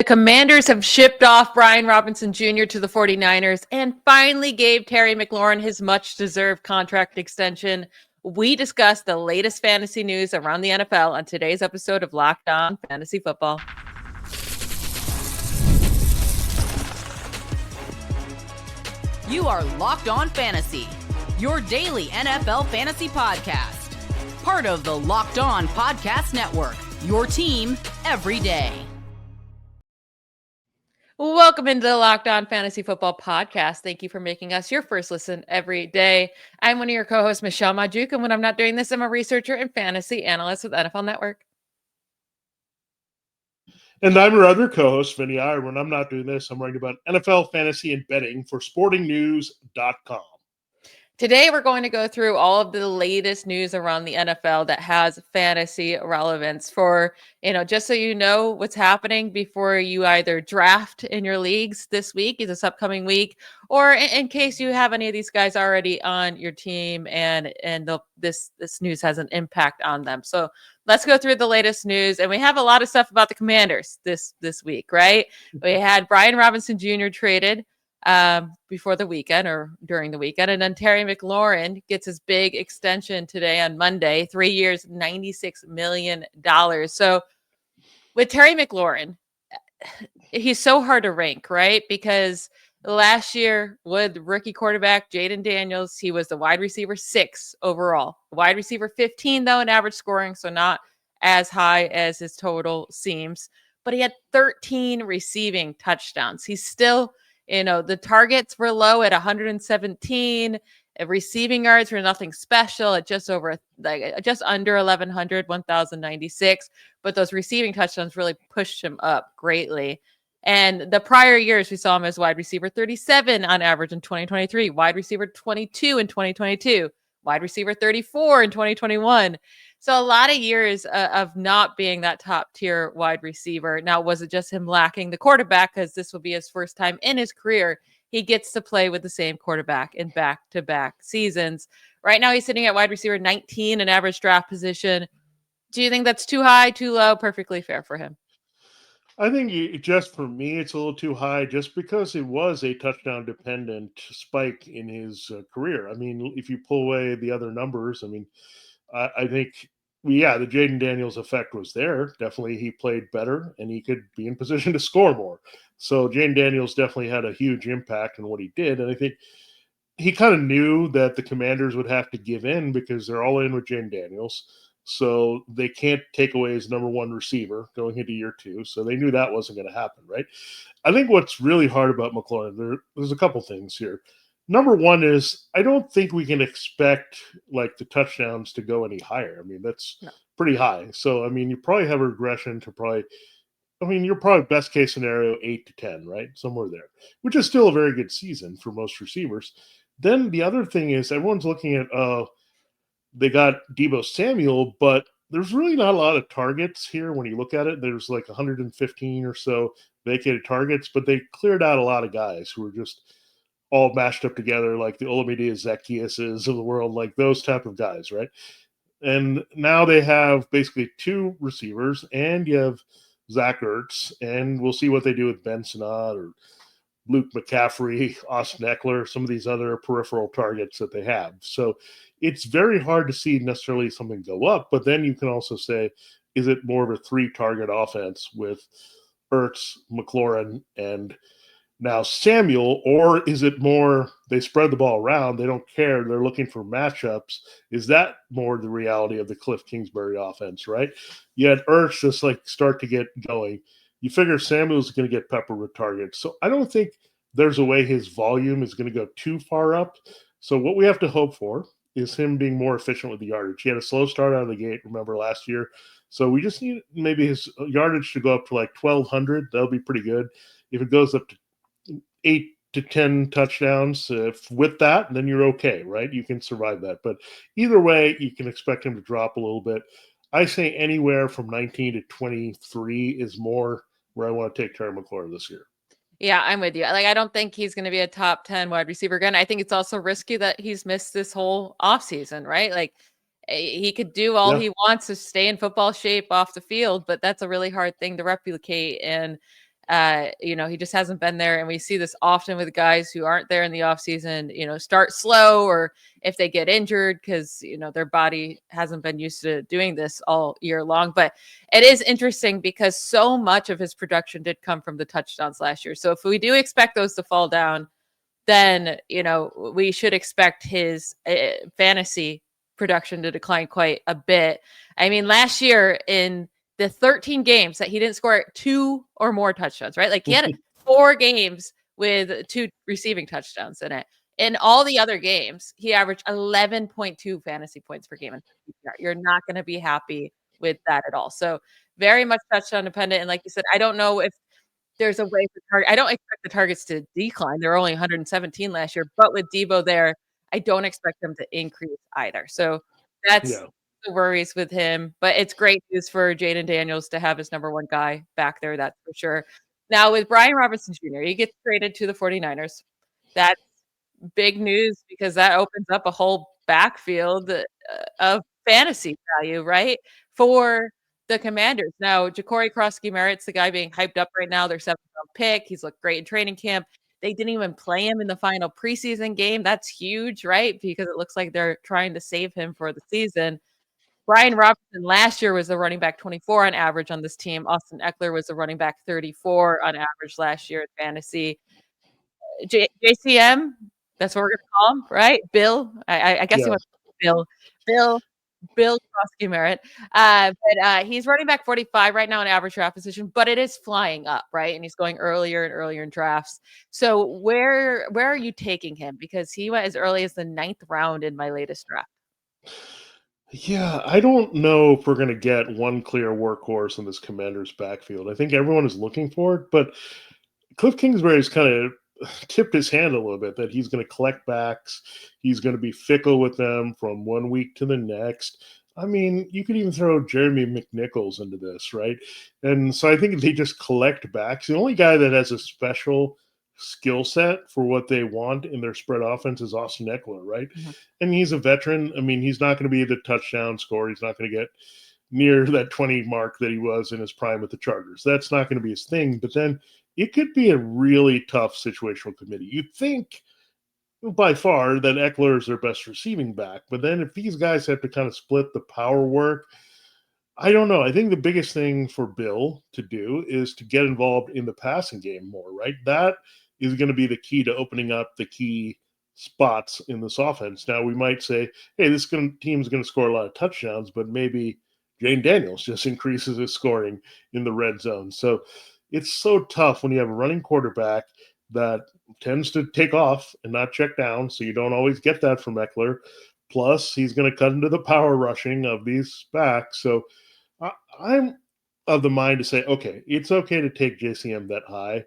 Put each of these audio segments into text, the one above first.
Commanders have shipped off Brian Robinson Jr. to the 49ers and finally gave Terry McLaurin his much-deserved contract extension. We discussed the latest fantasy news around the NFL on today's episode of Locked On Fantasy Football. You are Locked On Fantasy, your daily NFL fantasy podcast. Part of the Locked On Podcast Network, your team every day. Welcome into the Locked On Fantasy Football Podcast. Thank you for making us your first listen every day. I'm one of your co-hosts, Michelle Magdziuk, and when I'm not doing this, I'm a researcher and fantasy analyst with NFL Network. And I'm your other co-host, Vinnie Iyer. When I'm not doing this, I'm writing about NFL fantasy and betting for sportingnews.com. Today, we're going to go through all of the latest news around the NFL that has fantasy relevance for, just so you know what's happening before you either draft in your leagues this week, this upcoming week, or in case you have any of these guys already on your team and this news has an impact on them. So let's go through the latest news. And we have a lot of stuff about the Commanders this week, right? We had Brian Robinson Jr. traded before the weekend or during the weekend. And then Terry McLaurin gets his big extension today on Monday, 3 years, $96 million. So with Terry McLaurin, he's so hard to rank, right? Because last year with rookie quarterback Jayden Daniels, he was the wide receiver 6 overall, wide receiver 15 though in average scoring. So not as high as his total seems, but he had 13 receiving touchdowns. He's still, the targets were low at 117. Receiving yards were nothing special at just under 1,100, 1,096. But those receiving touchdowns really pushed him up greatly. And the prior years, we saw him as wide receiver 37 on average in 2023, wide receiver 22 in 2022, wide receiver 34 in 2021. So a lot of years of not being that top tier wide receiver. Now, was it just him lacking the quarterback? Because this will be his first time in his career. He gets to play with the same quarterback in back-to-back seasons. Right now, he's sitting at wide receiver 19 in average draft position. Do you think that's too high, too low? Perfectly fair for him. I think just for me, it's a little too high just because it was a touchdown-dependent spike in his career. I mean, if you pull away the other numbers, I think, the Jayden Daniels effect was there. Definitely he played better and he could be in position to score more. So Jayden Daniels definitely had a huge impact on what he did. And I think he kind of knew that the Commanders would have to give in because they're all in with Jayden Daniels. So they can't take away his number one receiver going into year 2. So they knew that wasn't going to happen, right? I think what's really hard about McLaurin, there's a couple things here. Number one is I don't think we can expect the touchdowns to go any higher. That's pretty high. So, you probably have a regression to you're probably best case scenario 8 to 10, right? Somewhere there, which is still a very good season for most receivers. Then the other thing is everyone's looking at, they got Deebo Samuel, but there's really not a lot of targets here when you look at it. There's 115 or so vacated targets, but they cleared out a lot of guys who were just all mashed up together, like the Olamide Zacchaeuses of the world, like those type of guys, right? And now they have basically 2 receivers, and you have Zach Ertz, and we'll see what they do with Ben Sinnott or Luke McCaffrey, Austin Eckler, some of these other peripheral targets that they have. So it's very hard to see necessarily something go up, but then you can also say, is it more of a 3-target offense with Ertz, McLaurin, and now Samuel, or is it more they spread the ball around, they don't care, they're looking for matchups? Is that more the reality of the Cliff Kingsbury offense, right? You had Ertz just start to get going. You figure Samuel's going to get peppered with targets. So I don't think there's a way his volume is going to go too far up. So what we have to hope for is him being more efficient with the yardage. He had a slow start out of the gate, remember, last year. So we just need maybe his yardage to go up to 1,200. That'll be pretty good. If it goes up to 8 to 10 touchdowns, with that, then you're okay, right? You can survive that. But either way, you can expect him to drop a little bit. I say anywhere from 19 to 23 is more where I want to take Terry McLaurin this year. Yeah, I'm with you. I don't think he's going to be a top 10 wide receiver again. I think it's also risky that he's missed this whole offseason, right? He could do all he wants to stay in football shape off the field, but that's a really hard thing to replicate. And He just hasn't been there. And we see this often with guys who aren't there in the offseason, start slow, or if they get injured because, their body hasn't been used to doing this all year long. But it is interesting because so much of his production did come from the touchdowns last year. So if we do expect those to fall down, then, we should expect his fantasy production to decline quite a bit. I mean, last year in the 13 games that he didn't score 2 or more touchdowns, right? Like he had 4 games with 2 receiving touchdowns in it. In all the other games, he averaged 11.2 fantasy points per game. You're not going to be happy with that at all. So very much touchdown dependent. And like you said, I don't know if there's a way for I don't expect the targets to decline. There were only 117 last year, but with Debo there, I don't expect them to increase either. So that's the worries with him. But it's great news for Jaden Daniels to have his number 1 guy back there. That's for sure. Now with Brian Robinson Jr., he gets traded to the 49ers. That's big news because that opens up a whole backfield of fantasy value, right? For the Commanders. Now, Jacory Croskey-Merritt's the guy being hyped up right now. Their 7th-round pick. He's looked great in training camp. They didn't even play him in the final preseason game. That's huge, right? Because it looks like they're trying to save him for the season. Brian Robinson last year was the running back 24 on average on this team. Austin Eckler was the running back 34 on average last year in fantasy. JCM, that's what we're going to call him, right? Bill. I guess he wants Bill Croskey-Merritt. But he's running back 45 right now in average draft position, but it is flying up, right? And he's going earlier and earlier in drafts. So where are you taking him? Because he went as early as the 9th round in my latest draft. Yeah, I don't know if we're going to get one clear workhorse in this Commanders backfield. I think everyone is looking for it, but Cliff Kingsbury's kind of tipped his hand a little bit that he's going to collect backs. He's going to be fickle with them from one week to the next. I mean, you could even throw Jeremy McNichols into this, right? And so I think they just collect backs. The only guy that has a special skill set for what they want in their spread offense is Austin Eckler, right? Mm-hmm. And he's a veteran. I mean, he's not going to be the touchdown scorer. He's not going to get near that 20 mark that he was in his prime with the Chargers. That's not going to be his thing. But then it could be a really tough situational committee. You'd think by far that Eckler is their best receiving back. But then if these guys have to kind of split the power work, I don't know. I think the biggest thing for Bill to do is to get involved in the passing game more, right? That is going to be the key to opening up the key spots in this offense. Now, we might say, hey, this team's going to score a lot of touchdowns, but maybe Jane Daniels just increases his scoring in the red zone. So it's so tough when you have a running quarterback that tends to take off and not check down, so you don't always get that from Eckler. Plus, he's going to cut into the power rushing of these backs. So I'm of the mind to say, okay, it's okay to take JCM that high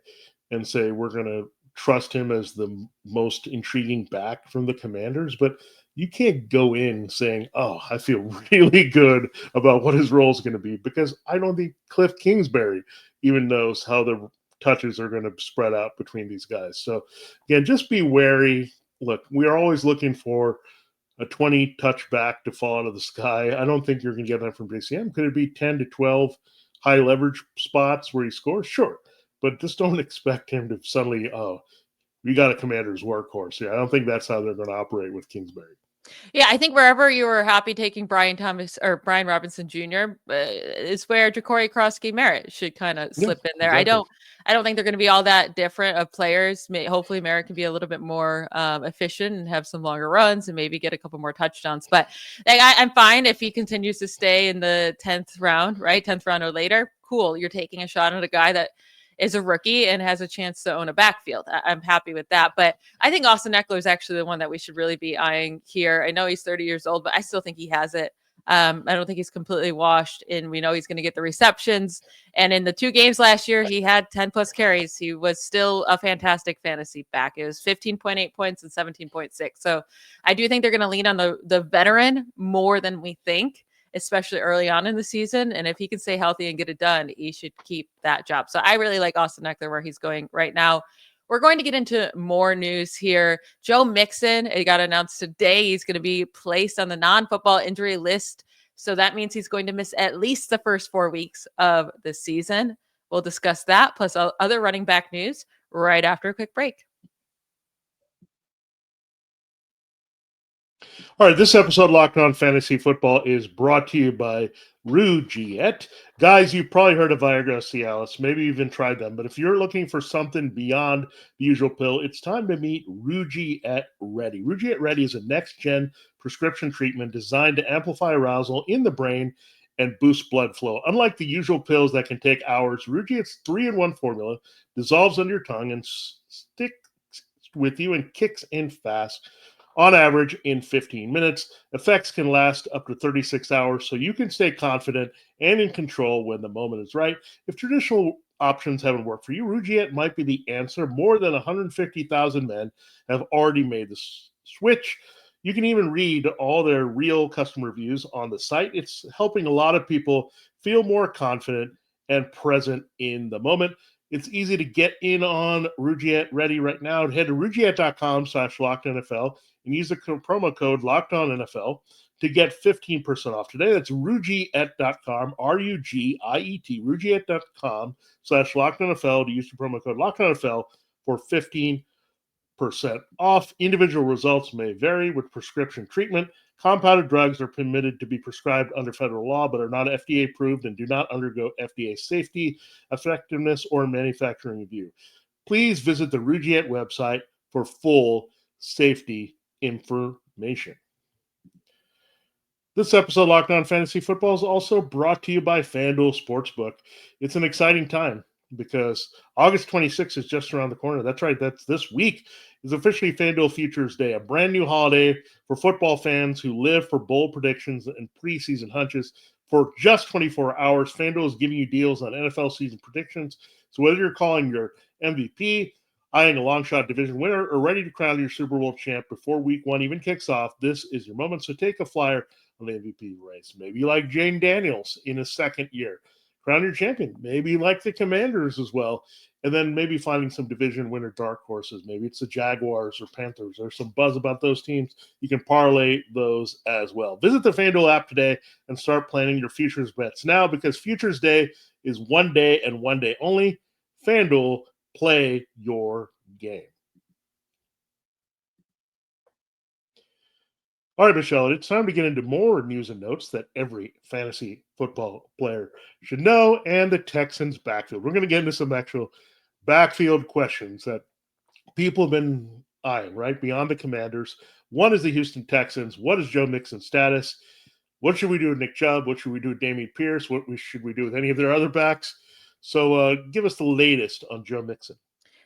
and say we're going to trust him as the most intriguing back from the Commanders, but you can't go in saying, oh, I feel really good about what his role is going to be, because I don't think Cliff Kingsbury even knows how the touches are going to spread out between these guys. So again, just be wary. Look, we are always looking for a 20 touch back to fall out of the sky. I don't think you're going to get that from JCM. Could it be 10 to 12 high leverage spots where he scores? Sure. But just don't expect him to suddenly, we got a Commander's workhorse here. I don't think that's how they're going to operate with Kingsbury. Yeah, I think wherever you were happy taking Brian Robinson Jr. Is where Jacory Croskey-Merritt should kind of slip in there. Exactly. I don't think they're going to be all that different of players. Hopefully, Merritt can be a little bit more efficient and have some longer runs and maybe get a couple more touchdowns. But I'm fine if he continues to stay in the 10th round, right? 10th round or later. Cool. You're taking a shot at a guy that is a rookie and has a chance to own a backfield. I'm happy with that. But I think Austin Eckler is actually the one that we should really be eyeing here. I know he's 30 years old, but I still think he has it. I don't think he's completely washed, and we know he's going to get the receptions. And in the 2 games last year, he had 10 plus carries. He was still a fantastic fantasy back. It was 15.8 points and 17.6. So I do think they're going to lean on the veteran more than we think, especially early on in the season. And if he can stay healthy and get it done, he should keep that job. So I really like Austin Eckler where he's going right now. We're going to get into more news here. Joe Mixon, it got announced today. He's going to be placed on the non-football injury list. So that means he's going to miss at least the first 4 weeks of the season. We'll discuss that plus other running back news right after a quick break. All right, this episode of Locked On Fantasy Football is brought to you by Rugiet. Guys, you've probably heard of Viagra, Cialis, maybe even tried them, but if you're looking for something beyond the usual pill, it's time to meet Rugiet Ready. Rugiet Ready is a next-gen prescription treatment designed to amplify arousal in the brain and boost blood flow. Unlike the usual pills that can take hours, Rugiet's 3-in-1 formula dissolves under your tongue and sticks with you and kicks in fast. On average, in 15 minutes. Effects can last up to 36 hours, so you can stay confident and in control when the moment is right. If traditional options haven't worked for you, Rugiet might be the answer. More than 150,000 men have already made the switch. You can even read all their real customer reviews on the site. It's helping a lot of people feel more confident and present in the moment. It's easy to get in on Rugiet Ready right now. Head to rugiet.com/LockedNFL and use the promo code LockedOnNFL to get 15% off today. That's rugiet.com, Rugiet, rugiet.com/LockedOnNFL to use the promo code LockedOnNFL for 15% off. Individual results may vary with prescription treatment. Compounded drugs are permitted to be prescribed under federal law, but are not FDA approved and do not undergo FDA safety, effectiveness, or manufacturing review. Please visit the Rugiet website for full safety information. This episode of Locked On Fantasy Football is also brought to you by FanDuel Sportsbook. It's an exciting time because August 26th is just around the corner. That's right. That's this week is officially FanDuel Futures Day, a brand new holiday for football fans who live for bold predictions and preseason hunches. For just 24 hours, FanDuel is giving you deals on NFL season predictions. So whether you're calling your MVP, eyeing a long shot division winner, or ready to crown your Super Bowl champ before week one even kicks off, this is your moment. So take a flyer on the MVP race. Maybe you like Jane Daniels in his second year. Crown your champion. Maybe you like the Commanders as well. And then maybe finding some division winner dark horses. Maybe it's the Jaguars or Panthers. There's some buzz about those teams. You can parlay those as well. Visit the FanDuel app today and start planning your futures bets now, because Futures Day is one day and one day only. FanDuel, play your game. All right, Michelle, it's time to get into more news and notes that every fantasy football player should know, and the Texans backfield. We're going to get into some actual backfield questions that people have been eyeing, right, beyond the Commanders. One is the Houston Texans. What is Joe Mixon's status? What should we do with Nick Chubb? What should we do with Dameon Pierce? What should we do with any of their other backs? So give us the latest on Joe Mixon.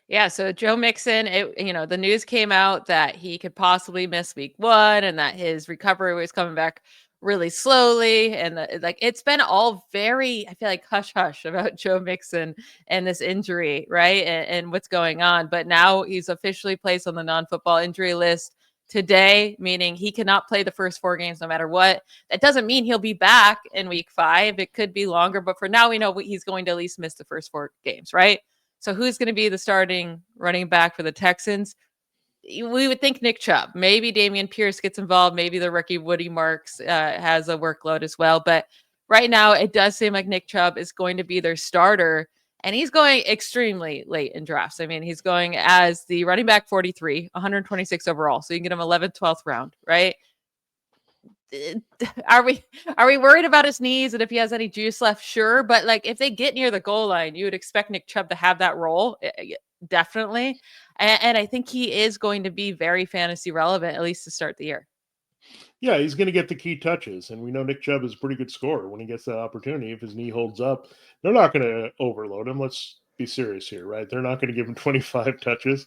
Yeah, so Joe Mixon, the news came out that he could possibly miss week one and that his recovery was coming back really slowly. And it's been all very, I feel like, hush-hush about Joe Mixon and this injury, right? And what's going on. But now he's officially placed on the non-football injury list today, meaning he cannot play the first 4 games no matter what. That doesn't mean he'll be back in week 5. It could be longer, but for now we know he's going to at least miss the first 4 games, right? So who's going to be the starting running back for the Texans? We would think Nick Chubb. Maybe Dameon Pierce gets involved. Maybe the rookie Woody Marks has a workload as well. But right now, it does seem like Nick Chubb is going to be their starter. And he's going extremely late in drafts. I mean, he's going as the running back 43, 126 overall. So you can get him 11th, 12th round, right? Are we worried about his knees and if he has any juice left? Sure. But if they get near the goal line, you would expect Nick Chubb to have that role. Definitely. And I think he is going to be very fantasy relevant, at least to start the year. Yeah, he's going to get the key touches. And we know Nick Chubb is a pretty good scorer when he gets that opportunity. If his knee holds up, they're not going to overload him. Let's be serious here, right? They're not going to give him 25 touches.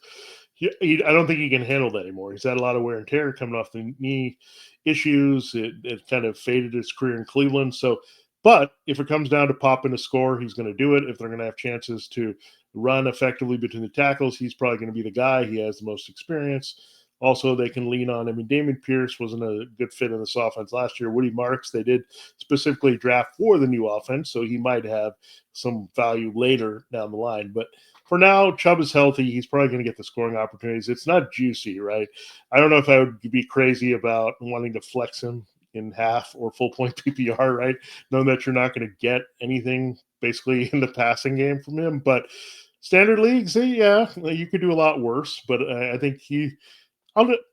I don't think he can handle that anymore. He's had a lot of wear and tear coming off the knee issues. It kind of faded his career in Cleveland. So, but if it comes down to popping a score, he's going to do it. If they're going to have chances to run effectively between the tackles, he's probably going to be the guy. He has the most experience. Also, they can lean on him. I mean, Dameon Pierce wasn't a good fit in this offense last year. Woody Marks, they did specifically draft for the new offense, so he might have some value later down the line. But for now, Chubb is healthy. He's probably going to get the scoring opportunities. It's not juicy, right? I don't know if I would be crazy about wanting to flex him in half or full point PPR, right? Knowing that you're not going to get anything basically in the passing game from him. But standard leagues, yeah, you could do a lot worse. But I think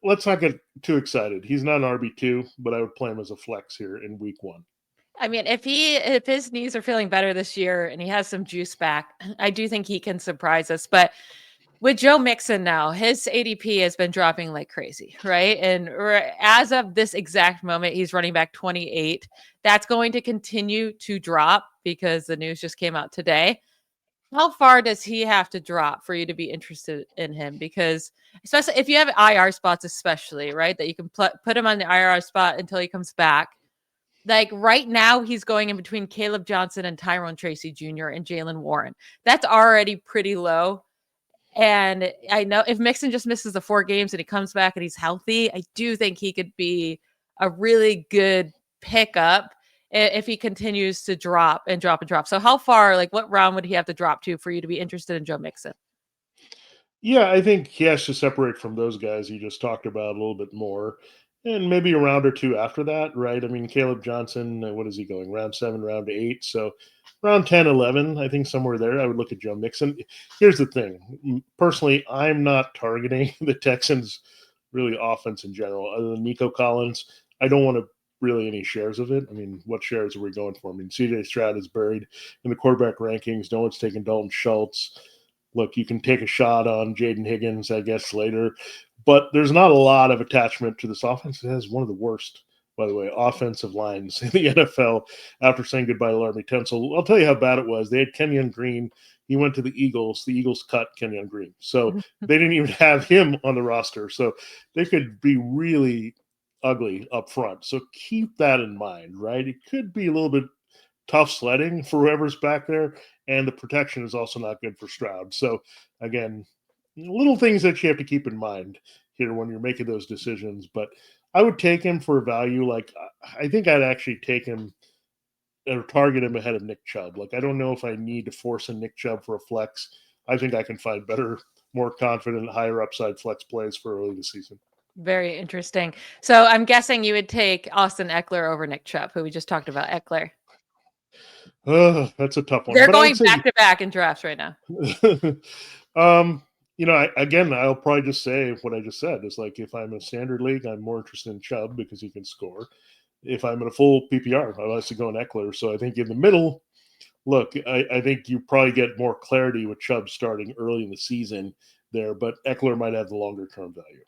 let's not get too excited. He's not an RB2, but I would play him as a flex here in week 1. I mean, if his knees are feeling better this year and he has some juice back, I do think he can surprise us. But with Joe Mixon now, his ADP has been dropping like crazy, right? And as of this exact moment, he's running back 28. That's going to continue to drop because the news just came out today. How far does he have to drop for you to be interested in him? Because especially if you have IR spots, especially, right, that you can put him on the IR spot until he comes back. Like right now, he's going in between Caleb Johnson and Tyrone Tracy Jr. and Jalen Warren. That's already pretty low. And I know if Mixon just misses the 4 games and he comes back and he's healthy, I do think he could be a really good pickup if he continues to drop and drop and drop. So how far, like what round would he have to drop to for you to be interested in Joe Mixon? Yeah, I think he has to separate from those guys you just talked about a little bit more. And maybe a round or 2 after that, right? I mean, Caleb Johnson, what is he going? Round 7, round 8. So round 10, 11, I think somewhere there, I would look at Joe Mixon. Here's the thing. Personally, I'm not targeting the Texans really offense in general. Other than Nico Collins, I don't want to really any shares of it. I mean, what shares are we going for? I mean, CJ Stroud is buried in the quarterback rankings. No one's taking Dalton Schultz. Look, you can take a shot on Jaden Higgins, I guess, later. But there's not a lot of attachment to this offense. It has one of the worst, by the way, offensive lines in the NFL after saying goodbye to Laremy Tunsil. I'll tell you how bad it was. They had Kenyon Green. He went to the Eagles. The Eagles cut Kenyon Green. So they didn't even have him on the roster. So they could be really ugly up front. So keep that in mind, right? It could be a little bit tough sledding for whoever's back there. And the protection is also not good for Stroud. So, again, little things that you have to keep in mind here when you're making those decisions. But I would take him for a value. Like, I think I'd actually take him or target him ahead of Nick Chubb. Like, I don't know if I need to force a Nick Chubb for a flex. I think I can find better, more confident, higher upside flex plays for early this season. Very interesting. So I'm guessing you would take Austin Eckler over Nick Chubb, who we just talked about. Eckler. That's a tough one. They're going back to back in drafts right now. I'll probably just say what I just said. Is like if I'm in a standard league, I'm more interested in Chubb because he can score. If I'm in a full PPR, I like to go in Eckler. So I think in the middle, look, I think you probably get more clarity with Chubb starting early in the season there, but Eckler might have the longer term value.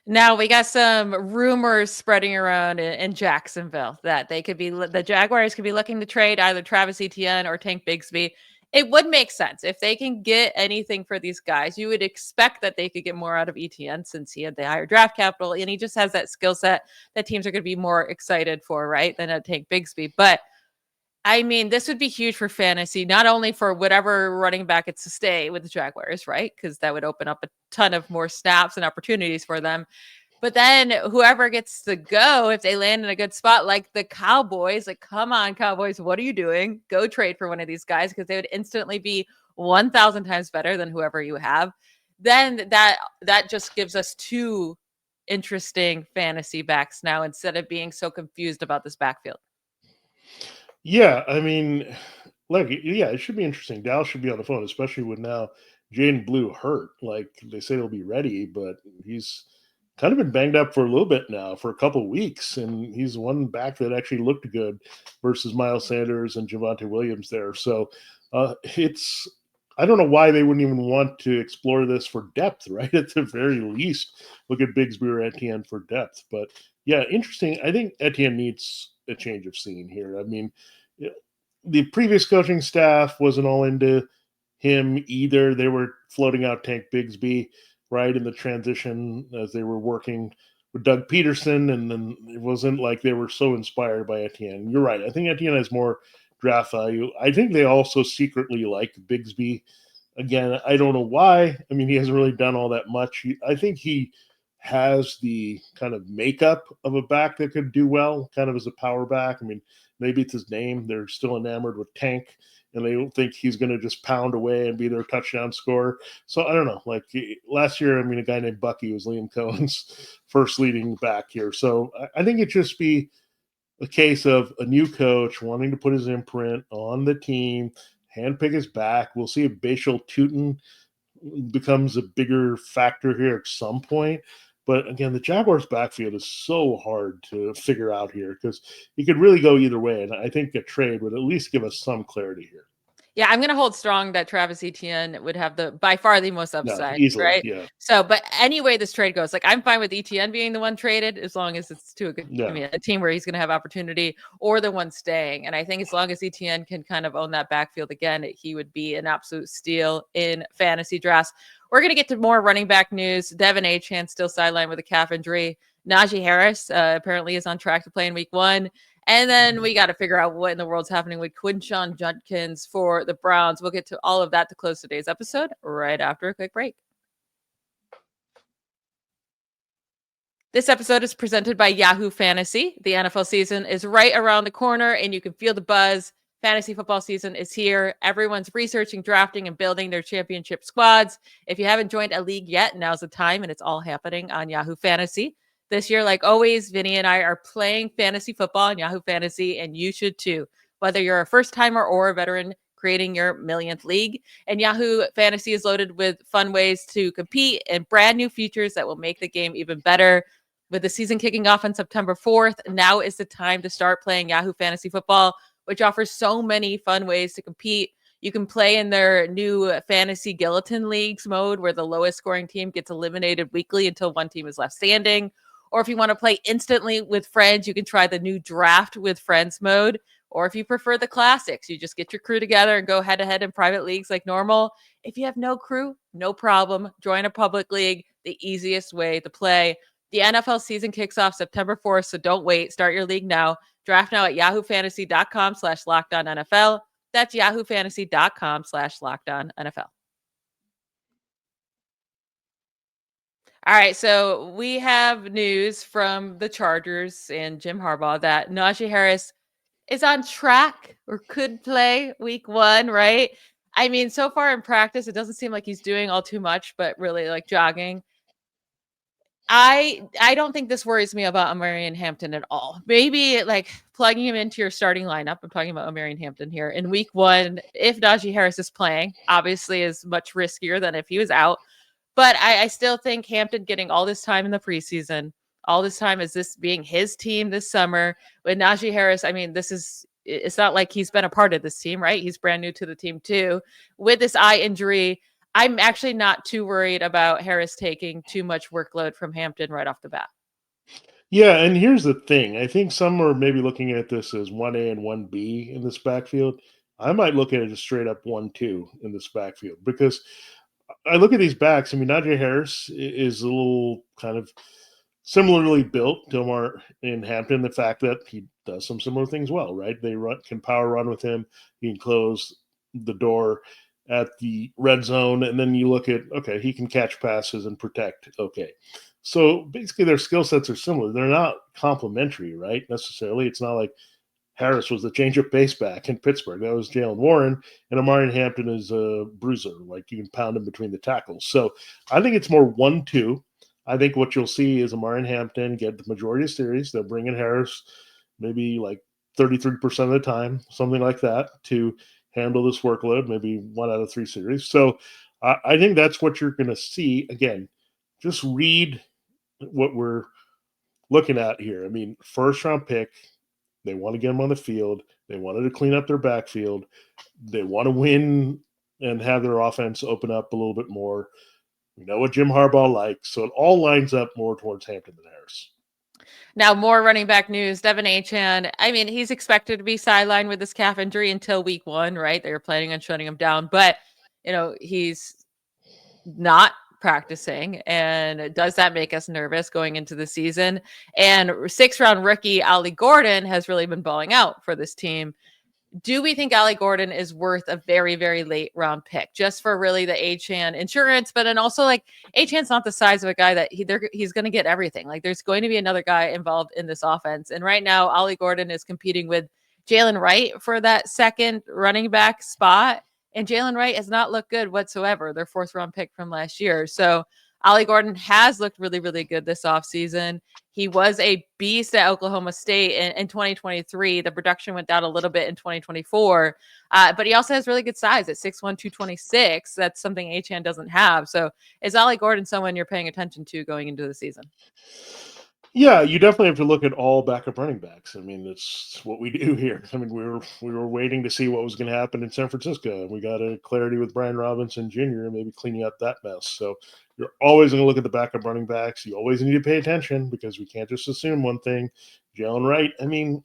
Now we got some rumors spreading around in Jacksonville that the Jaguars could be looking to trade either Travis Etienne or Tank Bigsby. It would make sense if they can get anything for these guys. You would expect that they could get more out of Etienne since he had the higher draft capital and he just has that skill set that teams are going to be more excited for, right, than a Tank Bigsby. But I mean, this would be huge for fantasy, not only for whatever running back it's to stay with the Jaguars, right? Because that would open up a ton of more snaps and opportunities for them. But then whoever gets to go, if they land in a good spot, like the Cowboys, like, come on, Cowboys, what are you doing? Go trade for one of these guys because they would instantly be 1,000 times better than whoever you have. Then that just gives us 2 interesting fantasy backs now instead of being so confused about this backfield. Yeah, I mean, it should be interesting. Dallas should be on the phone, especially with now Jaden Blue hurt. Like they say he'll be ready, but he's kind of been banged up for a little bit now, for a couple of weeks, and he's one back that actually looked good versus Miles Sanders and Javonte Williams there. So I don't know why they wouldn't even want to explore this for depth, right? At the very least, look at Bigsby or Etienne for depth. But yeah, interesting. I think Etienne needs a change of scene here. I mean, the previous coaching staff wasn't all into him either. They were floating out Tank Bigsby, right, in the transition as they were working with Doug Peterson, and then it wasn't like they were so inspired by Etienne. You're right. I think Etienne has more draft value. I think they also secretly like Bigsby. Again, I don't know why. I mean, he hasn't really done all that much. I think he has the kind of makeup of a back that could do well, kind of as a power back. I mean, maybe it's his name. They're still enamored with Tank, and they don't think he's going to just pound away and be their touchdown scorer. So I don't know. Like last year, I mean, a guy named Bucky was Liam Cohen's first leading back here. So I think it'd just be a case of a new coach wanting to put his imprint on the team, handpick his back. We'll see if Bashal Tutin becomes a bigger factor here at some point. But again, the Jaguars' backfield is so hard to figure out here because it could really go either way. And I think a trade would at least give us some clarity here. Yeah, I'm going to hold strong that Travis Etienne would have by far the most No, upside, easily, right? yeah. So, but anyway, this trade goes, like, I'm fine with Etienne being the one traded as long as it's to a team where he's going to have opportunity, or the one staying. And I think as long as Etienne can kind of own that backfield again, he would be an absolute steal in fantasy drafts. We're going to get to more running back news. Devin Etienne still sidelined with a calf injury. Najee Harris apparently is on track to play in week 1. And then we got to figure out what in the world's happening with Quinshon Judkins for the Browns. We'll get to all of that to close today's episode right after a quick break. This episode is presented by Yahoo Fantasy. The NFL season is right around the corner, and you can feel the buzz. Fantasy football season is here. Everyone's researching, drafting, and building their championship squads. If you haven't joined a league yet, now's the time, and it's all happening on Yahoo Fantasy. This year, like always, Vinnie and I are playing fantasy football on Yahoo Fantasy, and you should too. Whether you're a first-timer or a veteran creating your millionth league. And Yahoo Fantasy is loaded with fun ways to compete and brand new features that will make the game even better. With the season kicking off on September 4th, now is the time to start playing Yahoo Fantasy Football, which offers so many fun ways to compete. You can play in their new Fantasy Guillotine Leagues mode, where the lowest scoring team gets eliminated weekly until one team is left standing. Or if you want to play instantly with friends, you can try the new Draft with Friends mode. Or if you prefer the classics, you just get your crew together and go head-to-head in private leagues like normal. If you have no crew, no problem. Join a public league, the easiest way to play. The NFL season kicks off September 4th, so don't wait. Start your league now. Draft now at yahoofantasy.com/LockedOnNFL. That's yahoofantasy.com/LockedOnNFL. All right, so we have news from the Chargers and Jim Harbaugh that Najee Harris is on track or could play week 1, right? I mean, so far in practice, it doesn't seem like he's doing all too much, but really like jogging. I don't think this worries me about Omarion Hampton at all. Maybe like plugging him into your starting lineup. I'm talking about Omarion Hampton here in week 1. If Najee Harris is playing, obviously is much riskier than if he was out. But I still think Hampton getting all this time in the preseason, all this time as this being his team this summer with Najee Harris. I mean, it's not like he's been a part of this team, right? He's brand new to the team too. With this eye injury, I'm actually not too worried about Harris taking too much workload from Hampton right off the bat. Yeah, and here's the thing. I think some are maybe looking at this as 1A and 1B in this backfield. I might look at it as straight up 1-2 in this backfield because I look at these backs. I mean, Najee Harris is a little kind of similarly built to Omarion Hampton. The fact that he does some similar things well, right? They can power run with him. He can close the door at the red zone. And then you look at, okay, he can catch passes and protect. Okay. So basically their skill sets are similar. They're not complementary, right? Necessarily. It's not like Harris was the change-up base back in Pittsburgh. That was Jalen Warren. And Omarion Hampton is a bruiser. Like you can pound him between the tackles. So I think it's more 1-2. I think what you'll see is Omarion Hampton get the majority of series. They'll bring in Harris maybe like 33% of the time, something like that, to handle this workload, maybe 1 out of 3 series. So I think that's what you're going to see. Again, just read what we're looking at here. I mean, first round pick, they want to get him on the field. They wanted to clean up their backfield. They want to win and have their offense open up a little bit more. We know what Jim Harbaugh likes. So it all lines up more towards Hampton than Harris. Now, more running back news. Devin Etienne, I mean, he's expected to be sidelined with this calf injury until week 1, right? They were planning on shutting him down, but, he's not practicing. And does that make us nervous going into the season? And 6th-round rookie Ollie Gordon has really been balling out for this team. Do we think Ollie Gordon is worth a very, very late round pick just for really the Etienne insurance? But then also like Etienne's not the size of a guy that he's going to get everything. Like there's going to be another guy involved in this offense. And right now, Ollie Gordon is competing with Jalen Wright for that second running back spot. And Jalen Wright has not looked good whatsoever. Their 4th round pick from last year. So Ollie Gordon has looked really, really good this offseason. He was a beast at Oklahoma State in 2023. The production went down a little bit in 2024, but he also has really good size at 6'1", 226. That's something Etienne doesn't have. So is Ollie Gordon someone you're paying attention to going into the season? Yeah, you definitely have to look at all backup running backs. I mean, that's what we do here. I mean, we were waiting to see what was going to happen in San Francisco, and we got a clarity with Brian Robinson Jr. maybe cleaning up that mess. So you're always going to look at the backup running backs. You always need to pay attention because we can't just assume one thing. Jalen Wright. I mean,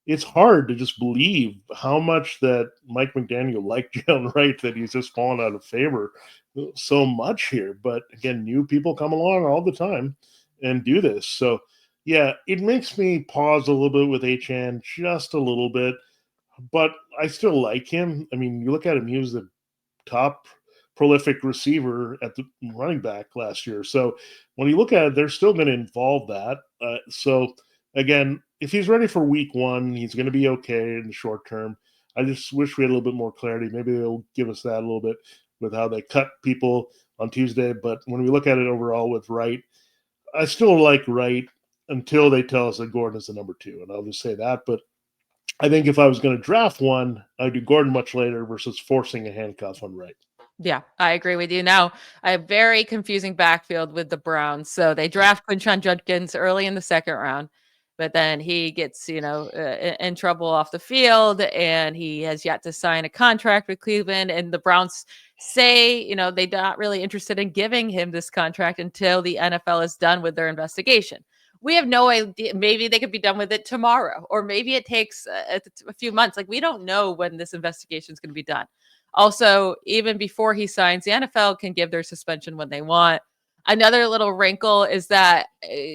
it's hard to just believe how much that Mike McDaniel liked Jalen Wright that he's just fallen out of favor so much here. But again, new people come along all the time and do this. So yeah, it makes me pause a little bit with Etienne, just a little bit, but I still like him. I mean, you look at him, he was the top prolific receiver at the running back last year. So when you look at it, they're still going to involve that. So again, if he's ready for week one, he's going to be okay in the short term. I just wish we had a little bit more clarity. Maybe they'll give us that a little bit with how they cut people on Tuesday. But when we look at it overall with Wright, I still like Wright until they tell us that Gordon is the number 2. And I'll just say that. But I think if I was going to draft one, I'd do Gordon much later versus forcing a handcuff on Wright. Yeah, I agree with you. Now, I have very confusing backfield with the Browns. So they draft Quinshon Judkins early in the second round, but then he gets, in trouble off the field, and he has yet to sign a contract with Cleveland. And the Browns say, they're not really interested in giving him this contract until the NFL is done with their investigation. We have no idea. Maybe they could be done with it tomorrow, or maybe it takes a few months. Like, we don't know when this investigation is going to be done. Also, even before he signs, the NFL can give their suspension when they want. Another little wrinkle is that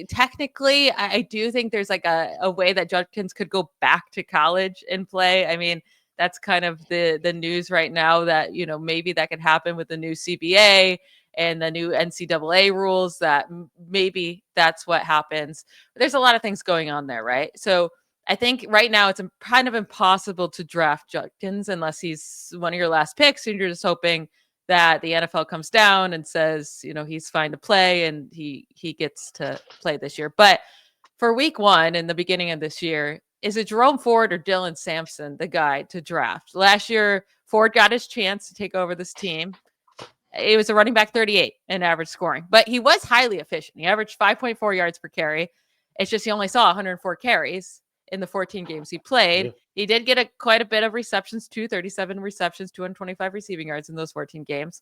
technically, I do think there's like a way that Judkins could go back to college and play. I mean, that's kind of the news right now that, maybe that could happen with the new CBA and the new NCAA rules, that maybe that's what happens. But there's a lot of things going on there, right? So I think right now it's kind of impossible to draft Judkins unless he's one of your last picks, and you're just hoping that the NFL comes down and says, he's fine to play and he gets to play this year. But for week one in the beginning of this year, is it Jerome Ford or Dylan Sampson the guy to draft? Last year, Ford got his chance to take over this team. It was a running back 38 in average scoring, but he was highly efficient. He averaged 5.4 yards per carry. It's just he only saw 104 carries in the 14 games he played. Yeah. He did get quite a bit of receptions, 237 receptions, 225 receiving yards in those 14 games.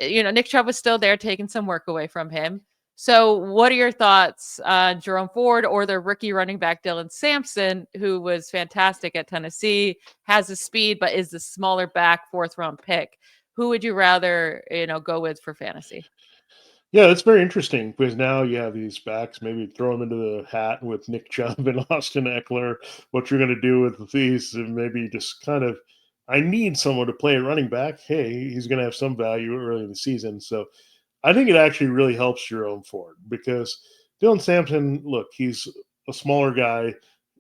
Nick Chubb was still there, taking some work away from him. So what are your thoughts on Jerome Ford or the rookie running back Dylan Sampson, who was fantastic at Tennessee, has the speed, but is the smaller back, 4th round pick? Who would you rather, go with for fantasy? Yeah, that's very interesting because now you have these backs. Maybe throw them into the hat with Nick Chubb and Austin Eckler. What you're going to do with these, and maybe just kind of, I need someone to play running back. Hey, he's going to have some value early in the season. So I think it actually really helps Jerome Ford because Dylan Sampson, look, he's a smaller guy.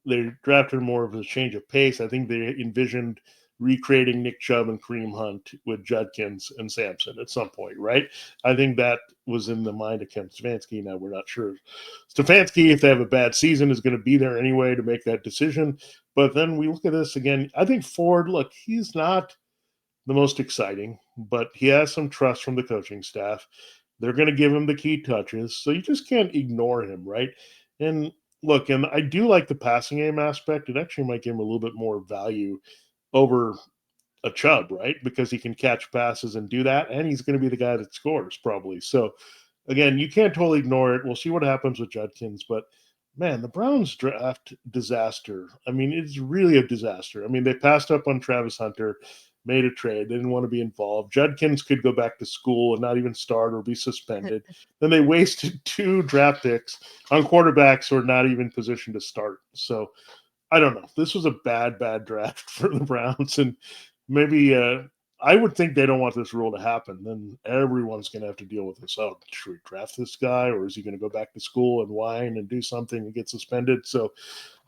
They drafted more of a change of pace. I think they envisioned recreating Nick Chubb and Kareem Hunt with Judkins and Sampson at some point, right? I think that was in the mind of Kevin Stefanski. Now we're not sure. Stefanski, if they have a bad season, is going to be there anyway to make that decision. But then we look at this again. I think Ford, look, he's not the most exciting, but he has some trust from the coaching staff. They're going to give him the key touches, so you just can't ignore him, right? And look, and I do like the passing game aspect. It actually might give him a little bit more value over a Chubb, right? Because he can catch passes and do that, and he's going to be the guy that scores probably. So, again, you can't totally ignore it. We'll see what happens with Judkins, but man, the Browns draft disaster. I mean, it's really a disaster. I mean, they passed up on Travis Hunter, made a trade. They didn't want to be involved. Judkins could go back to school and not even start or be suspended. Then they wasted 2 draft picks on quarterbacks who are not even positioned to start. So, I don't know. This was a bad draft for the Browns. And maybe I would think they don't want this rule to happen. Then everyone's going to have to deal with this. Oh, should we draft this guy, or is he going to go back to school and whine and do something and get suspended? So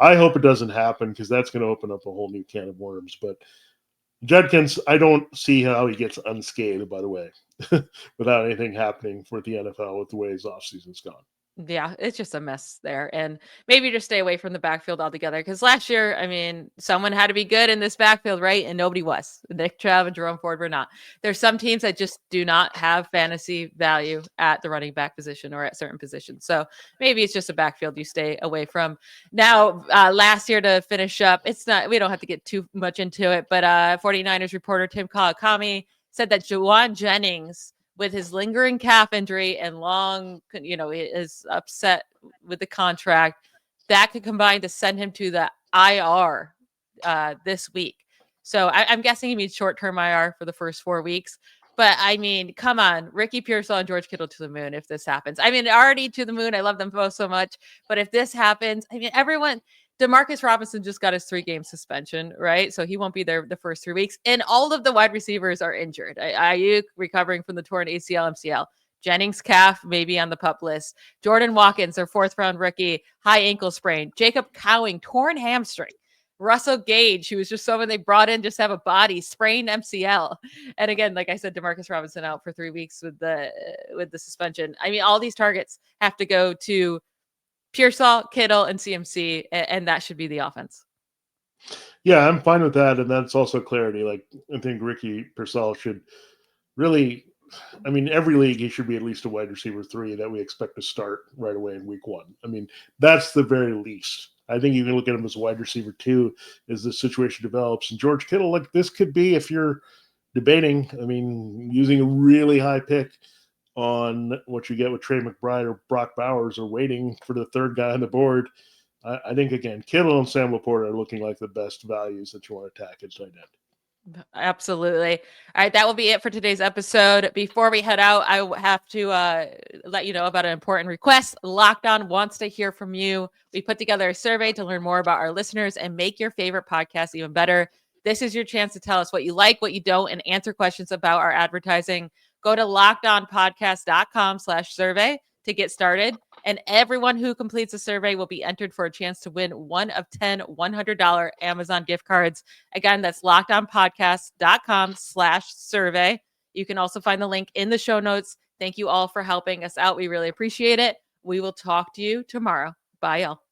I hope it doesn't happen because that's going to open up a whole new can of worms. But Judkins, I don't see how he gets unscathed, by the way, without anything happening for the NFL with the way his offseason's gone. Yeah, it's just a mess there. And maybe just stay away from the backfield altogether. Because last year, I mean, someone had to be good in this backfield, right? And nobody was. Nick Chubb and Jerome Ford were not. There's some teams that just do not have fantasy value at the running back position or at certain positions. So maybe it's just a backfield you stay away from. Now, last year to finish up, it's not, we don't have to get too much into it, but 49ers reporter Tim Kawakami said that Juwan Jennings, with his lingering calf injury and is upset with the contract, that could combine to send him to the IR this week. So I'm guessing he means short-term IR for the first 4 weeks. But I mean, come on, Ricky Pearsall and George Kittle to the moon if this happens. I mean, already to the moon. I love them both so much. But if this happens, I mean, Demarcus Robinson just got his 3-game suspension, right? So he won't be there the first 3 weeks. And all of the wide receivers are injured. Ayuk recovering from the torn ACL, MCL. Jennings calf maybe on the PUP list. Jordan Watkins, their 4th-round rookie, high ankle sprain. Jacob Cowing, torn hamstring. Russell Gage, who was just someone they brought in just to have a body, sprained MCL. And again, like I said, Demarcus Robinson out for 3 weeks with the suspension. I mean, all these targets have to go to Pearsall, Kittle, and CMC, and that should be the offense. Yeah, I'm fine with that, and that's also clarity. Like, I think Ricky Pearsall should really, I mean, every league he should be at least a wide receiver 3 that we expect to start right away in week 1. I mean, that's the very least. I think you can look at him as a wide receiver 2 as the situation develops. And George Kittle, like, this could be, if you're debating, I mean, using a really high pick on what you get with Trey McBride or Brock Bowers, or waiting for the 3rd guy on the board. I think, again, Kittle and Sam Laporta are looking like the best values that you want to attack at tight end. Absolutely. All right, that will be it for today's episode. Before we head out, I have to let you know about an important request. Locked On wants to hear from you. We put together a survey to learn more about our listeners and make your favorite podcast even better. This is your chance to tell us what you like, what you don't, and answer questions about our advertising. Go to lockedonpodcast.com/survey to get started. And everyone who completes the survey will be entered for a chance to win one of 10 $100 Amazon gift cards. Again, that's lockedonpodcast.com/survey. You can also find the link in the show notes. Thank you all for helping us out. We really appreciate it. We will talk to you tomorrow. Bye, y'all.